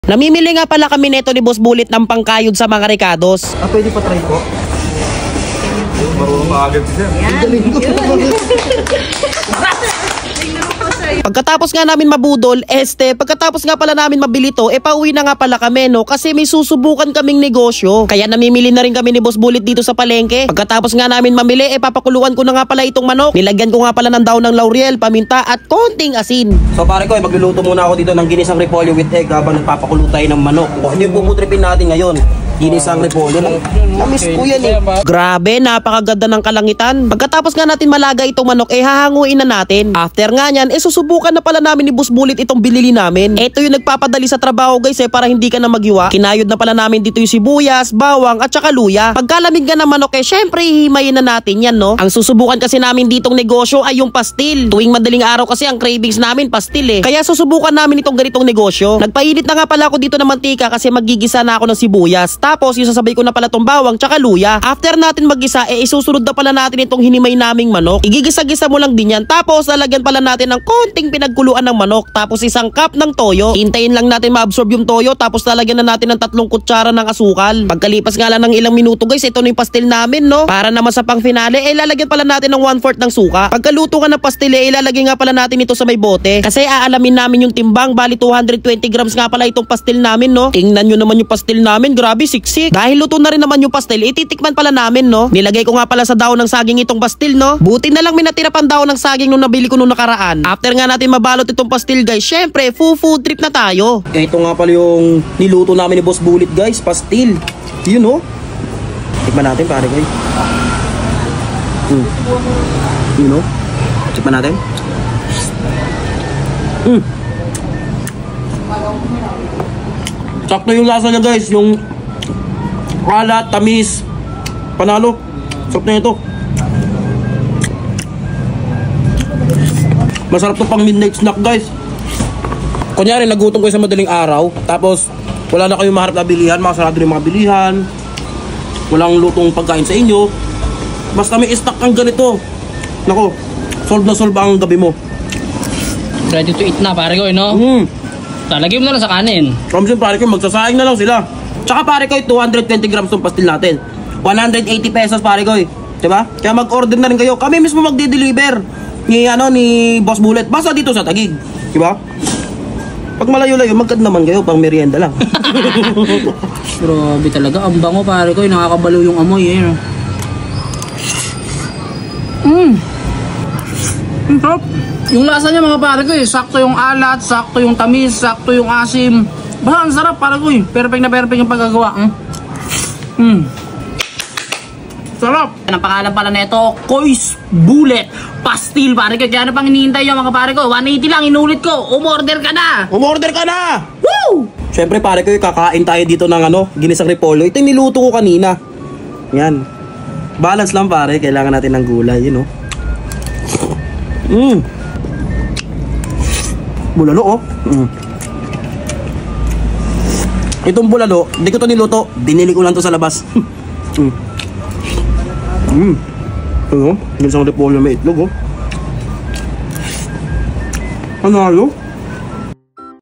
Namimili nga pala kami neto ni Boss Bullet ng pangkayod sa mga Ricados. Pwede pa try po? Marunong maagad siya. Pagkatapos nga namin mabudol, pagkatapos nga pala namin mabili to, pauwi na nga pala kami, no? Kasi may susubukan kaming negosyo. Kaya namimili na rin kami ni Boss Bullet dito sa palengke. Pagkatapos nga namin mamili, papakuluan ko na nga pala itong manok. Nilagyan ko nga pala ng daon ng laurel, paminta at konting asin. So pare ko, magluluto muna ako dito ng ginisang repolyo with egg habang nagpapakulo tayo ng manok. O hindi yung puputripin natin ngayon. Ginisang repolyo. Namiss ko yan eh. Grabe, napakaganda ng kalangitan. Pagkatapos nga natin malaga itong manok, hahanguin na natin. After nga nyan, susubukan na pala namin ni Boss Bullet itong binili namin. Ito yung nagpapadali sa trabaho guys para hindi ka na maghiwa. Kinayod na pala namin dito yung sibuyas, bawang at saka luya. Pagkalamig nga ng manok syempre hihimayin na natin yan, no? Ang susubukan kasi namin ditong negosyo ay yung pastil. Tuwing madaling araw kasi ang cravings namin pastil Kaya susubukan namin itong ganitong negosyo. Nagpainit na nga pala ako dito ng mantika kasi magigisa na ako ng sibuyas. Tapos isasabay ko na pala tong bawang tsaka luya. After natin magisa, isusunod na pala natin itong hinimay naming manok. Igigisa-gisa mo lang din yan. Tapos lalagyan pala natin ng konting pinagkuluan ng manok. Tapos isang cup ng toyo. Hintayin lang natin ma-absorb yung toyo. Tapos lalagyan na natin ng 3 kutsara ng asukal. Pagkalipas nga lang ng ilang minuto guys, ito na yung pastil namin, no? Para naman sa pang finale, lalagyan pala natin ng 1/4 ng suka. Pagkaluto nga ng pastil, ilalagay nga pala natin ito sa may bote. Kasi aalamin namin yung timbang. Bali 220 grams nga pala itong pastil namin, no? Tingnan nyo naman yung pastil namin. Grabe, siksik. Dahil luto na rin naman yung pastil, ititikman pala namin, no? Nilagay ko nga pala sa daon ng saging itong pastil, no? Buti na lang may natira pang daon ng saging nung nabili ko nung nakaraan. After nga natin mabalot itong pastil guys, syempre food trip na tayo. Ito nga pala yung niluto namin ni Boss Bullet guys, pastil. Yun no? Tikman natin pare guys. Yun no? Tikman natin. Sakto yung lasa niya guys, yung alat, tamis, panalo. Sarap na ito. Masarap to pang midnight snack guys. Kunyari nagutom kayo sa madaling araw, tapos wala na kayong maharap na bilihan, makasarado na yung mga bilihan, walang lutong pagkain sa inyo, basta may stock kang ganito, nako, solve na solve ang gabi mo. Ready to eat na pare ko, no? Talagay mo na lang sa kanin. Kamsin pare ko, magsasaing na lang sila. Tsaka pare ko, 220 grams tong pastil natin, 180 pesos pare ko, diba? Kaya mag-order na rin kayo, kami mismo magde-deliver ni Boss Bullet, basta dito sa Taguig, diba? Pag malayo-layo, magkad naman kayo, pang merienda lang. Grabe talaga, ang bango pare ko, nakakabalo yung amoy Sarap. Yung lasa niya mga pare ko sakto yung alat, sakto yung tamis, sakto yung asim. Basta ang sarap pare ko perfect na perfect yung paggagawa. Sarap. Ang pangalan pala nito, Boss Bullet Pastil pare ko. Kaya ano pang hinihintay nyo mga pare ko? 180 lang, inulit ko. Umorder ka na! Umorder ka na! Woo! Siyempre pare ko, kakain tayo dito ng ginisang repolyo. Ito yung niluto ko kanina. Yan. Balance lang pare, kailangan natin ng gulay, you know. Bulalo Itong bulalo, hindi ko to niluto. Binili ko lang to sa labas. Ginisang repolyo may itlog Panalo.